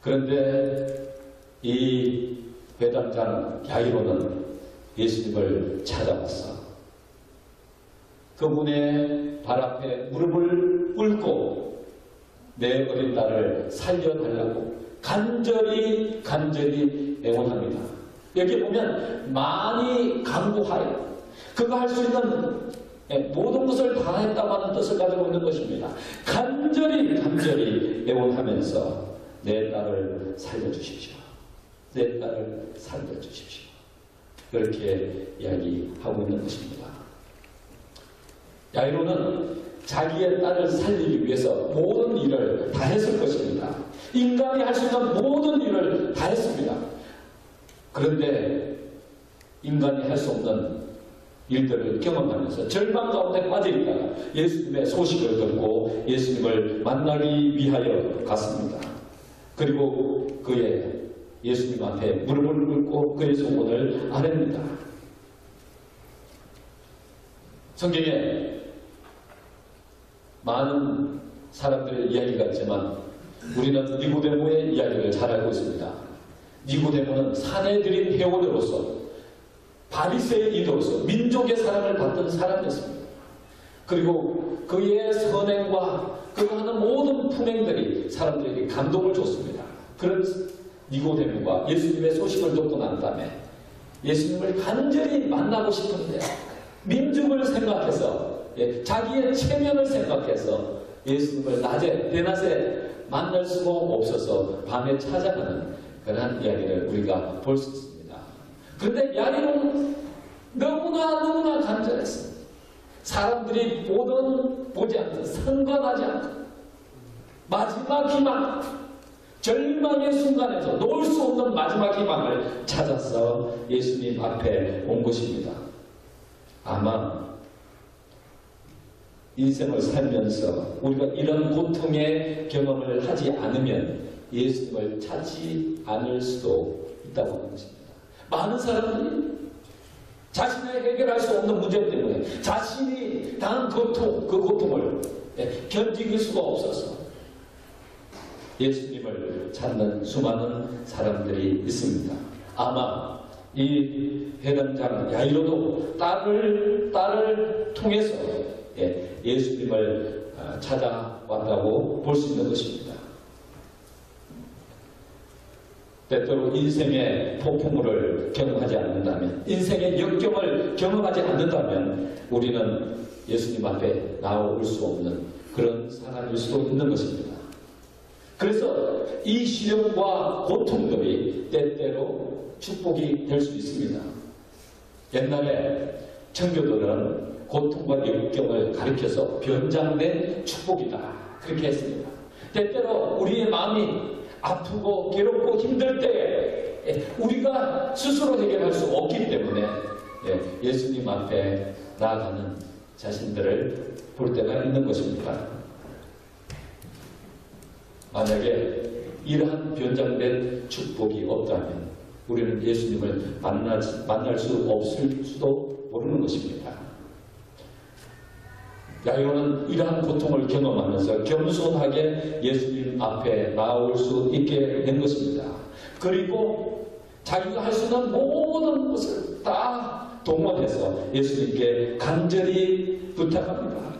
그런데 이 회당장 야이로는 예수님을 찾아왔어. 그분의 발 앞에 무릎을 꿇고 내 어린 딸을 살려달라고 간절히 애원합니다. 여기 보면 많이 간구하여 그가 할 수 있는 모든 것을 다 했다고 하는 뜻을 가지고 있는 것입니다. 간절히 애원하면서 내 딸을 살려주십시오. 내 딸을 살려주십시오. 그렇게 이야기하고 있는 것입니다. 야이로는 자기의 딸을 살리기 위해서 모든 일을 다 했을 것입니다. 인간이 할 수 있는 모든 일을 다 했습니다. 그런데 인간이 할 수 없는 일들을 경험하면서 절망 가운데 빠져있다가 예수님의 소식을 듣고 예수님을 만나기 위하여 갔습니다. 그리고 그의 예수님 앞에 무릎을 꿇고 그의 소원을 아뢰입니다. 성경에 많은 사람들의 이야기가 있지만 우리는 니고데모의 이야기를 잘 알고 있습니다. 니고데모는 사내들인 회원으로서 바리새인으로서 민족의 사랑을 받던 사람이었습니다. 그리고 그의 선행과 그가 하는 모든 품행들이 사람들에게 감동을 줬습니다. 그런 니고데모가 예수님의 소식을 듣고 난 다음에 예수님을 간절히 만나고 싶은데 민족을 생각해서 자기의 체면을 생각해서 예수님을 대낮에 만날 수가 없어서 밤에 찾아가는 그런 이야기를 우리가 볼 수 있습니다. 그런데 야이로는 너무나 간절했습니다. 사람들이 보지 않고 상관하지 않고 마지막 희망, 절망의 순간에서 놓을 수 없는 마지막 희망을 찾아서 예수님 앞에 온 것입니다. 아마 인생을 살면서 우리가 이런 고통의 경험을 하지 않으면 예수님을 찾지 않을 수도 있다고 하는 것입니다. 많은 사람들이 자신의 해결할 수 없는 문제 때문에 자신이 당한 그 고통을 견디길 수가 없어서 예수님을 찾는 수많은 사람들이 있습니다. 아마 이 회당장 야이로도 딸을 통해서 예수님을 찾아왔다고 볼 수 있는 것입니다. 때때로 인생의 폭풍우를 경험하지 않는다면, 인생의 역경을 경험하지 않는다면 우리는 예수님 앞에 나올 수 없는 그런 사람일 수도 있는 것입니다. 그래서 이 시련과 고통들이 때때로 축복이 될 수 있습니다. 옛날에 청교도는 고통과 역경을 가리켜서 변장된 축복이다 그렇게 했습니다. 때때로 우리의 마음이 아프고 괴롭고 힘들 때에 우리가 스스로 해결할 수 없기 때문에 예수님 앞에 나아가는 자신들을 볼 때가 있는 것입니다. 만약에 이러한 변장된 축복이 없다면 우리는 예수님을 만날 수 없을 수도 모르는 것입니다. 야이로는 이러한 고통을 경험하면서 겸손하게 예수님 앞에 나올 수 있게 된 것입니다. 그리고 자기가 할 수 있는 모든 것을 다 동원해서 예수님께 간절히 부탁합니다.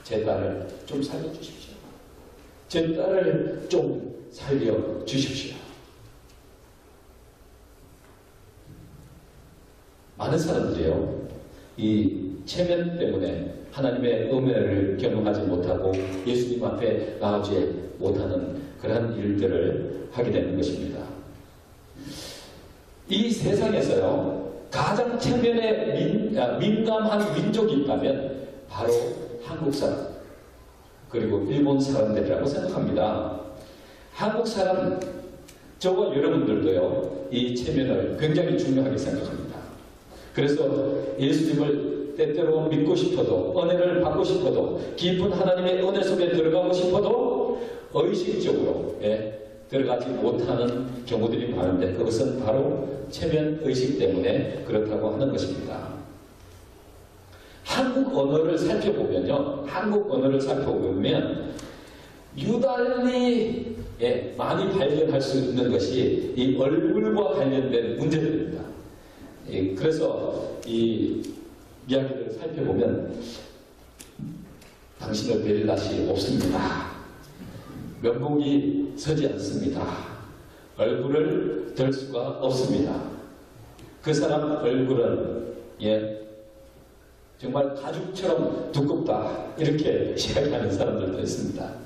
제 딸을 좀 살려주십시오. 제 딸을 좀 살려주십시오. 많은 사람들이요, 이 체면 때문에 하나님의 은혜를 경험하지 못하고 예수님 앞에 나오지 못하는 그러한 일들을 하게 되는 것입니다. 이 세상에서요, 가장 체면에 민감한 민족이 있다면 바로 한국 사람, 그리고 일본 사람들이라고 생각합니다. 한국 사람, 저와 여러분들도요, 이 체면을 굉장히 중요하게 생각합니다. 그래서 예수님을 때때로 믿고 싶어도, 은혜를 받고 싶어도, 깊은 하나님의 은혜 속에 들어가고 싶어도 의식적으로 들어가지 못하는 경우들이 많은데, 그것은 바로 체면의식 때문에 그렇다고 하는 것입니다. 한국 언어를 살펴보면 유달리 많이 발견할 수 있는 것이 이 얼굴과 관련된 문제들입니다. 그래서 이 이야기를 살펴보면 당신을 뵐 낯이 없습니다. 면목이 서지 않습니다. 얼굴을 들 수가 없습니다. 그 사람 얼굴은 정말 가죽처럼 두껍다 이렇게 이야기하는 사람들도 있습니다.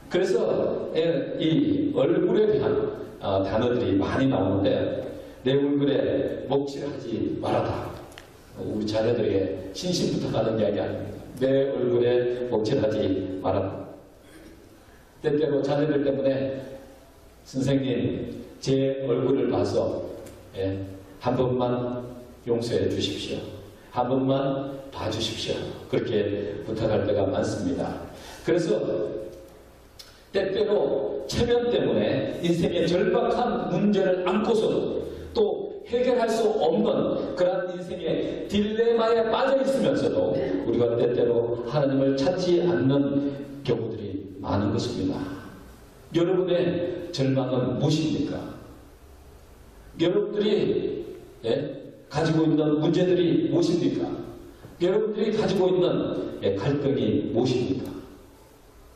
그래서 이 얼굴에 대한 단어들이 많이 나오는데 내 얼굴에 먹칠하지 말아라. 우리 자녀들에게 신신 부탁하는 이야기 아닙니다. 내 얼굴에 먹칠하지 말아라. 때때로 자녀들 때문에 선생님 제 얼굴을 봐서 한 번만 용서해 주십시오. 한 번만 봐주십시오. 그렇게 부탁할 때가 많습니다. 그래서 때때로 체면 때문에 인생의 절박한 문제를 안고서도 또 해결할 수 없는 그런 인생의 딜레마에 빠져 있으면서도 우리가 때때로 하나님을 찾지 않는 경우들이 많은 것입니다. 여러분의 절망은 무엇입니까? 여러분들이 가지고 있는 문제들이 무엇입니까? 여러분들이 가지고 있는 갈등이 무엇입니까?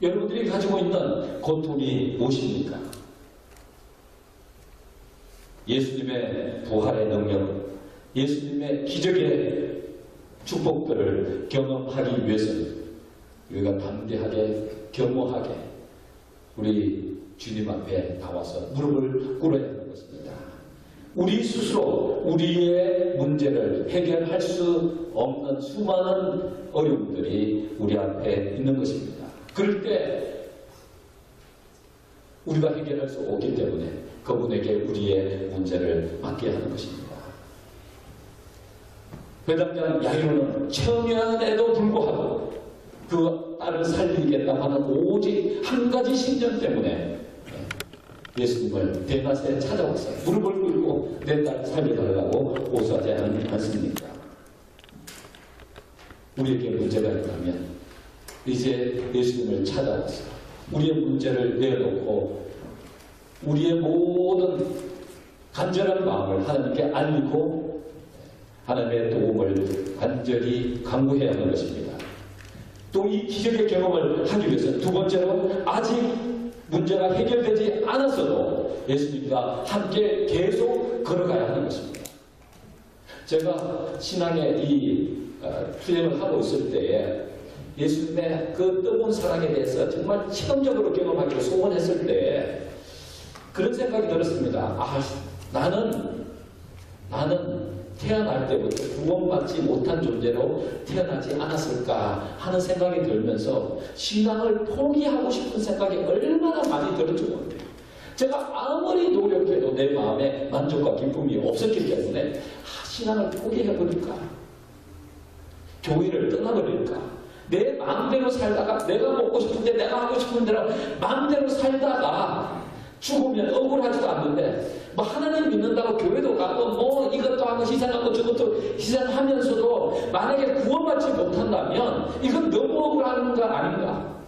여러분들이 가지고 있는 고통이 무엇입니까? 예수님의 부활의 능력, 예수님의 기적의 축복들을 경험하기 위해서는 우리가 담대하게 겸허하게 우리 주님 앞에 나와서 무릎을 꿇어야 하는 것입니다. 우리 스스로 우리의 문제를 해결할 수 없는 수많은 어려움들이 우리 앞에 있는 것입니다. 그럴 때 우리가 해결할 수 없기 때문에 그분에게 우리의 문제를 맡게 하는 것입니다. 회당장 야이로는 청년에도 불구하고 그 딸을 살리겠다고 하는 오직 한 가지 신념 때문에 예수님을 대낮에 찾아와서 무릎을 꿇고 내 딸 살려달라고 호소하지 않습니까? 우리에게 문제가 있다면 이제 예수님을 찾아와서 우리의 문제를 내놓고 우리의 모든 간절한 마음을 하나님께 알리고 하나님의 도움을 간절히 간구해야 하는 것입니다. 또 이 기적의 경험을 하기 위해서 두 번째로 아직 문제가 해결되지 않았어도 예수님과 함께 계속 걸어가야 하는 것입니다. 제가 신앙의 이 훈련을 하고 있을 때에 예수님의 그 뜨거운 사랑에 대해서 정말 체험적으로 경험하기를 소원했을 때 그런 생각이 들었습니다. 나는 태어날 때부터 구원받지 못한 존재로 태어나지 않았을까 하는 생각이 들면서 신앙을 포기하고 싶은 생각이 얼마나 많이 들었죠. 제가 아무리 노력해도 내 마음에 만족과 기쁨이 없었기 때문에 신앙을 포기해버릴까? 교회를 떠나버릴까? 내 마음대로 살다가 내가 먹고 싶은데 내가 하고 싶은 대로 마음대로 살다가 죽으면 억울하지도 않는데 하나님 믿는다고 교회도 가고 이것도 하고 희생하고 저것도 희생하면서도 만약에 구원받지 못한다면 이건 너무 억울한 거 아닌가?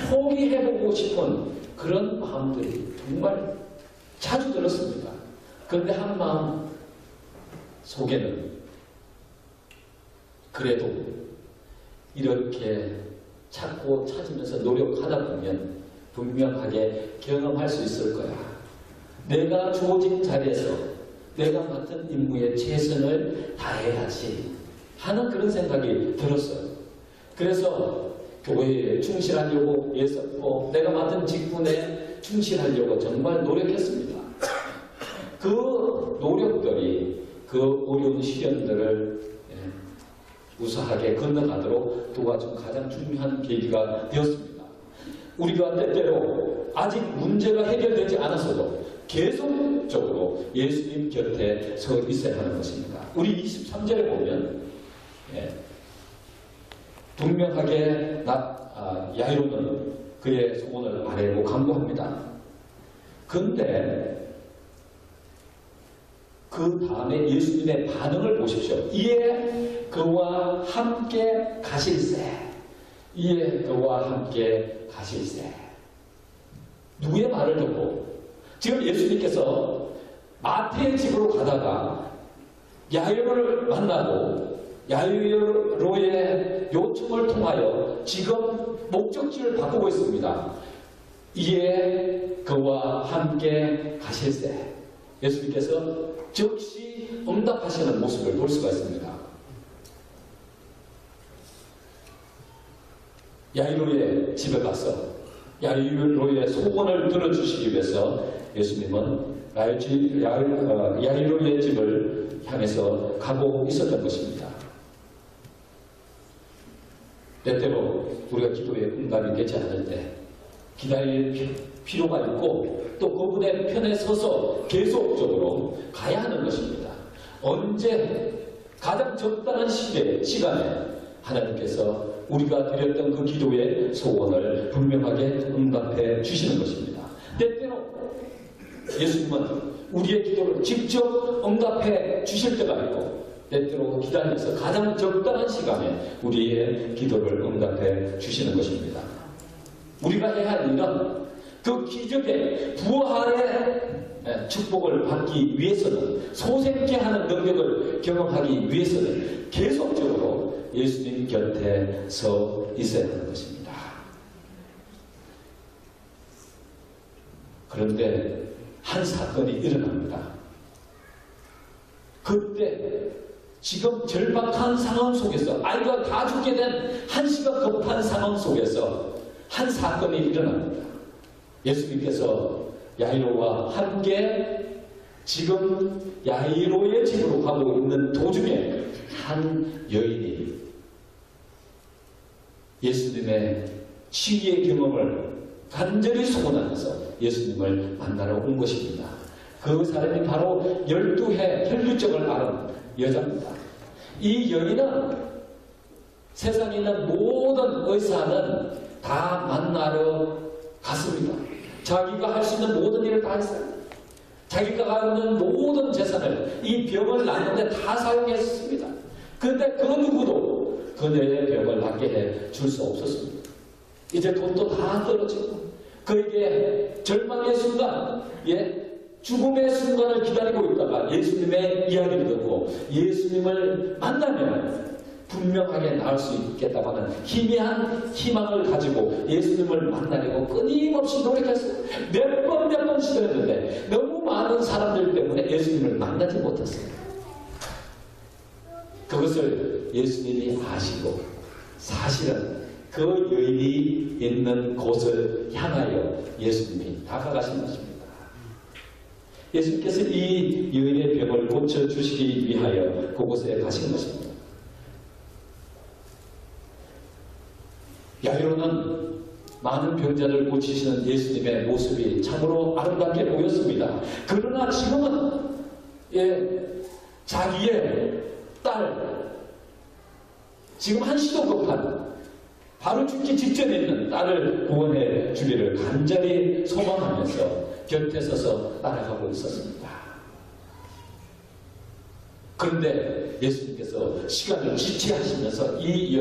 포기해보고 싶은 그런 마음들이 정말 자주 들었습니다. 그런데 한 마음 속에는 그래도 이렇게 찾고 찾으면서 노력하다 보면 분명하게 경험할 수 있을 거야. 내가 주어진 자리에서 내가 맡은 임무에 최선을 다해야지 하는 그런 생각이 들었어요. 그래서 교회에 충실하려고 애썼고 내가 맡은 직분에 충실하려고 정말 노력했습니다. 그 노력들이 그 어려운 시련들을 우수하게 건너가도록 도와준 가장 중요한 계기가 되었습니다. 우리가 때때로 아직 문제가 해결되지 않았어도 계속적으로 예수님 곁에 서 있어야 하는 것입니다. 우리 23절에 보면 분명하게 야이로는 그의 소원을 아뢰고 간구합니다. 그런데 그 다음에 예수님의 반응을 보십시오. 이에 그와 함께 가실세. 이에 그와 함께 가실세. 누구의 말을 듣고 지금 예수님께서 마태의 집으로 가다가 야이로를 만나고 야이로의 요청을 통하여 지금 목적지를 바꾸고 있습니다. 이에 그와 함께 가실세 예수님께서 즉시 응답하시는 모습을 볼 수가 있습니다. 야이로의 집에 가서 야이로의 소원을 들어주시기 위해서 예수님은 야이로의 집을 향해서 가고 있었던 것입니다. 때때로 우리가 기도에 응답이 되지 않을 때 기다릴 필요가 있고 또 그분의 편에 서서 계속적으로 가야 하는 것입니다. 언제 가장 적당한 시간에 하나님께서 우리가 드렸던 그 기도의 소원을 분명하게 응답해 주시는 것입니다. 때때로 예수님은 우리의 기도를 직접 응답해 주실 때가 있고 때때로 기다려서 가장 적당한 시간에 우리의 기도를 응답해 주시는 것입니다. 우리가 해야 할 일은 그 기적의 부활의 축복을 받기 위해서는 소생케 하는 능력을 경험하기 위해서는 계속적으로 예수님 곁에 서 있어야 하는 것입니다. 그런데 한 사건이 일어납니다. 그때 지금 절박한 상황 속에서 아이가 다 죽게 된 한시가 급한 상황 속에서 한 사건이 일어납니다. 예수님께서 야이로와 함께 지금 야이로의 집으로 가고 있는 도중에 한 여인이 예수님의 치유의 경험을 간절히 소원하면서 예수님을 만나러 온 것입니다. 그 사람이 바로 12해 혈류증을 앓은 여자입니다. 이 여인은 세상에 있는 모든 의사는 다 만나러 갔습니다. 자기가 할 수 있는 모든 일을 다 했어요. 자기가 가지고 있는 모든 재산을 이 병을 낫는데 다 사용했습니다. 그런데 그 누구도 그녀의 병을 낫게 해 줄 수 없었습니다. 이제 돈도 다 떨어지고 그에게 절망의 순간, 죽음의 순간을 기다리고 있다가 예수님의 이야기를 듣고 예수님을 만나면 분명하게 나을 수 있겠다고 하는 희미한 희망을 가지고 예수님을 만나려고 끊임없이 노력했어요. 몇 번 시도했는데 너무 많은 사람들 때문에 예수님을 만나지 못했어요. 그것을 예수님이 아시고 사실은 그 여인이 있는 곳을 향하여 예수님이 다가가신 것입니다. 예수님께서 이 여인의 병을 고쳐주시기 위하여 그곳에 가신 것입니다. 야이로는 많은 병자를 고치시는 예수님의 모습이 참으로 아름답게 보였습니다. 그러나 지금은 자기의 딸, 지금 한시도 급한 바로 죽기 직전에 있는 딸을 구원해 주기를 간절히 소망하면서 곁에 서서 따라가고 있었습니다. 그런데 예수님께서 시간을 지체하시면서 이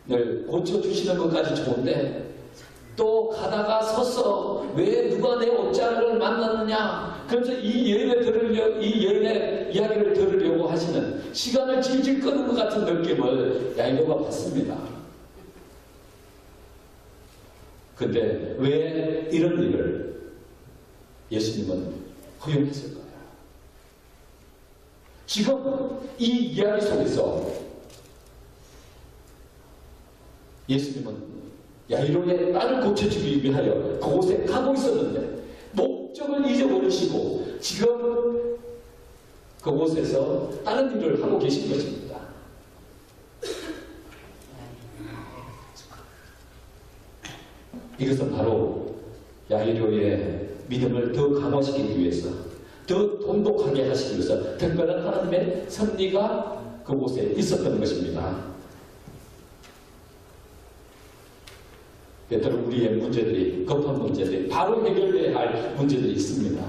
여인을 고쳐주시는 것까지 좋은데 또 가다가 서서 왜 누가 내 옷자락을 만났느냐, 그래서 이 여인의 이야기를 들으려고 하시는 시간을 질질 끄는 것 같은 느낌을 야이로가 받습니다. 근데 왜 이런 일을 예수님은 허용했을까요? 지금 이 이야기 속에서 예수님은 야이로의 딸을 고쳐주기 위하여 그곳에 가고 있었는데 목적을 잊어버리시고 지금 그곳에서 다른 일을 하고 계신 것입니다. 이것은 바로 야이로의 믿음을 더 강화시키기 위해서, 더 돈독하게 하시기 위해서 특별한 하나님의 섭리가 그곳에 있었던 것입니다. 때때로 우리의 문제들이, 급한 문제들이 바로 해결돼야 할 문제들이 있습니다.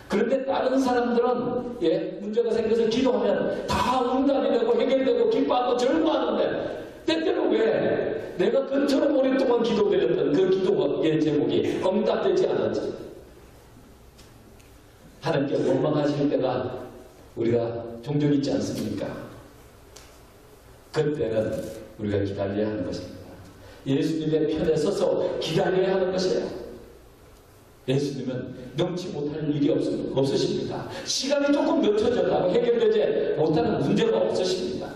그런데 다른 사람들은 문제가 생겨서 기도하면 다 응답이 되고 해결되고 기뻐하고 절망하는데 때때로 왜 내가 그처럼 오랫동안 기도드렸던 그 기도의 제목이 응답되지 않았지? 하나님께 원망하실 때가 우리가 종종 있지 않습니까? 그때는 우리가 기다려야 하는 것입니다. 예수님의 편에 서서 기다려야 하는 것이에요. 예수님은 넘지 못할 일이 없으십니다. 시간이 조금 늦춰졌다고 해결되지 못하는 문제가 없으십니다.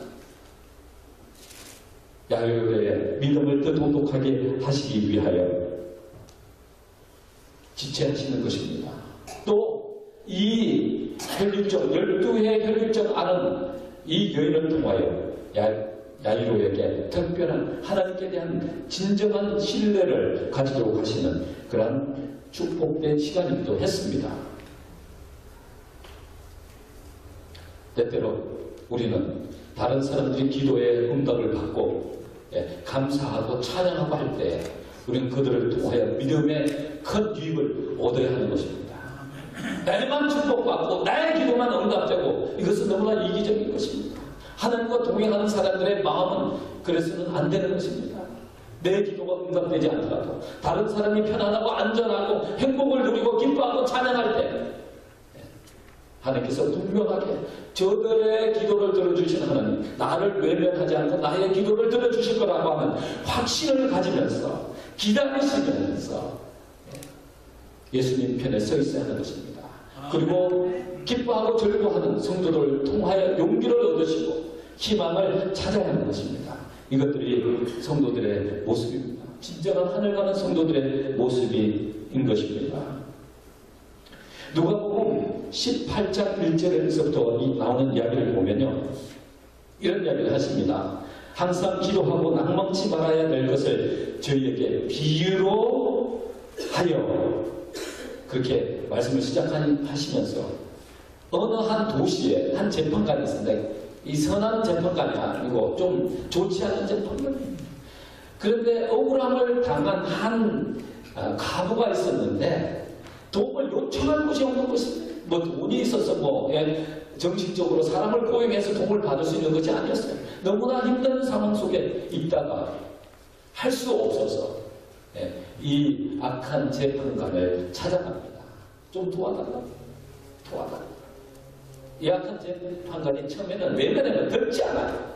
야훼의 믿음을 더 돈독하게 하시기 위하여 지체하시는 것입니다. 또 이 혈육적 12회 혈육적 아는 이 여인을 통하여 야이로에게 특별한 하나님께 대한 진정한 신뢰를 가지도록 하시는 그러한 축복된 시간이기도 했습니다. 때때로 우리는 다른 사람들이 기도의 응답을 받고 감사하고 찬양하고 할 때 우리는 그들을 통하여 믿음의 큰 유익을 얻어야 하는 것입니다. 나만 축복받고 나의 기도만 응답되고 이것은 너무나 이기적인 것입니다. 하나님과 동행하는 사람들의 마음은 그래서는 안 되는 것입니다. 내 기도가 응답되지 않더라도 다른 사람이 편안하고 안전하고 행복을 누리고 기뻐하고 찬양할 때 하나님께서 분명하게 저들의 기도를 들어주신 하나님, 나를 외면하지 않고 나의 기도를 들어주실 거라고 하는 확신을 가지면서 기다리시면서 예수님 편에 서 있어야 하는 것입니다. 그리고 기뻐하고 즐거워하는 성도들을 통하여 용기를 얻으시고 희망을 찾아야 하는 것입니다. 이것들이 성도들의 모습입니다. 진정한 하늘 가는 성도들의 모습인 것입니다. 누가복음 18장 1절에서부터 나오는 이야기를 보면요, 이런 이야기를 하십니다. 항상 기도하고 낭망치 말아야 될 것을 저희에게 비유로 하여, 그렇게 말씀을 시작하시면서 어느 한 도시에 한 재판관이 있습니다. 이 선한 재판관이 아니고 좀 좋지 않은 재판관입니다. 그런데 억울함을 당한 한 가부가 있었는데 도움을 요청할 곳이 없는 것입니다. 뭐 돈이 있어서 정신적으로 사람을 고용해서 도움을 받을 수 있는 것이 아니었어요. 너무나 힘든 상황 속에 있다가 할 수 없어서 이 악한 재판관을 찾아갑니다. 좀 도와달라고. 이 악한 재판관이 처음에는 외면하면 듣지 않아요.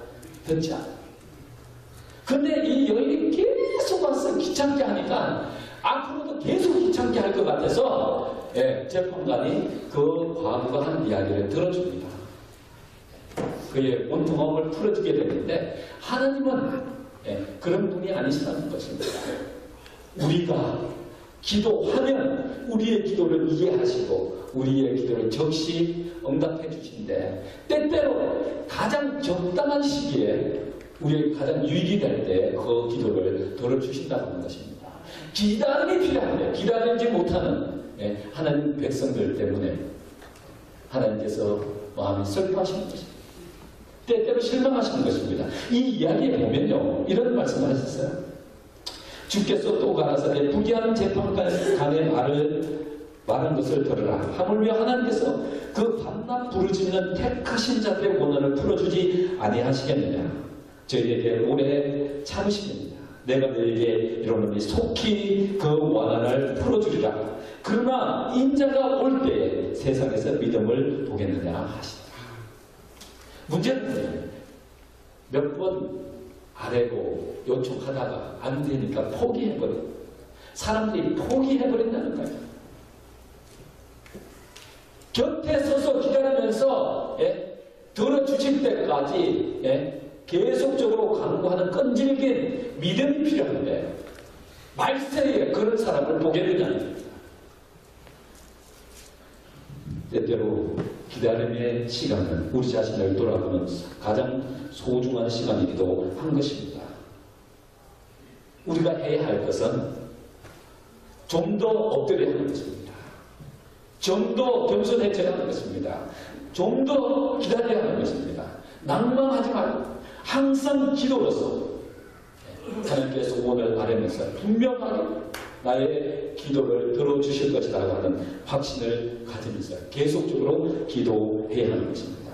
근데 이 여인이 계속 와서 귀찮게 하니까 앞으로도 계속 귀찮게 할 것 같아서 재판관이 그 과부가 한 이야기를 들어줍니다. 그의 온통함을 풀어주게 되는데 하나님은 그런 분이 아니시라는 것입니다. 우리가 기도하면 우리의 기도를 이해하시고 우리의 기도를 적시 응답해 주신데 때때로 가장 적당한 시기에 우리의 가장 유익이 될 때 그 기도를 들어주신다고 하는 것입니다. 기다림이 필요한데 기다리지 못하는 하나님 백성들 때문에 하나님께서 마음이 슬퍼하시는 것입니다. 때때로 실망하시는 것입니다. 이 이야기에 보면요, 이런 말씀을 하셨어요. 주께서 또 가라사대 부귀한 재판관의 말한 것을 들으라. 하물며 하나님께서 그 밤낮 부르짖는 택하신 자들의 원한을 풀어주지 아니하시겠느냐. 저희에게 오래 참으시느냐. 내가 너에게 이러노니 속히 그 원한을 풀어주리라. 그러나 인자가 올 때에 세상에서 믿음을 보겠느냐 하시더라. 문제는 몇 번 아래고 요청하다가 안 되니까 포기해버리고 사람들이 포기해버린다는 거예요. 곁에 서서 기다리면서 들어주실 때까지 계속적으로 강구하는 끈질긴 믿음이 필요한데 말세에 그런 사람을 보겠느냐는 겁니다. 때때로 기다림의 시간은 우리 자신을 돌아보는 가장 소중한 시간이기도 한 것입니다. 우리가 해야 할 것은 좀 더 엎드려야 하는 것입니다. 좀 더 겸손해져야 하는 것입니다. 좀 더 기다려야 하는 것입니다. 낭망하지 말고 항상 기도로서 하나님께서 오늘 아뢰면서 분명하게 나의 기도를 들어주실 것이라고 하는 확신을 가지면서 계속적으로 기도해야 하는 것입니다.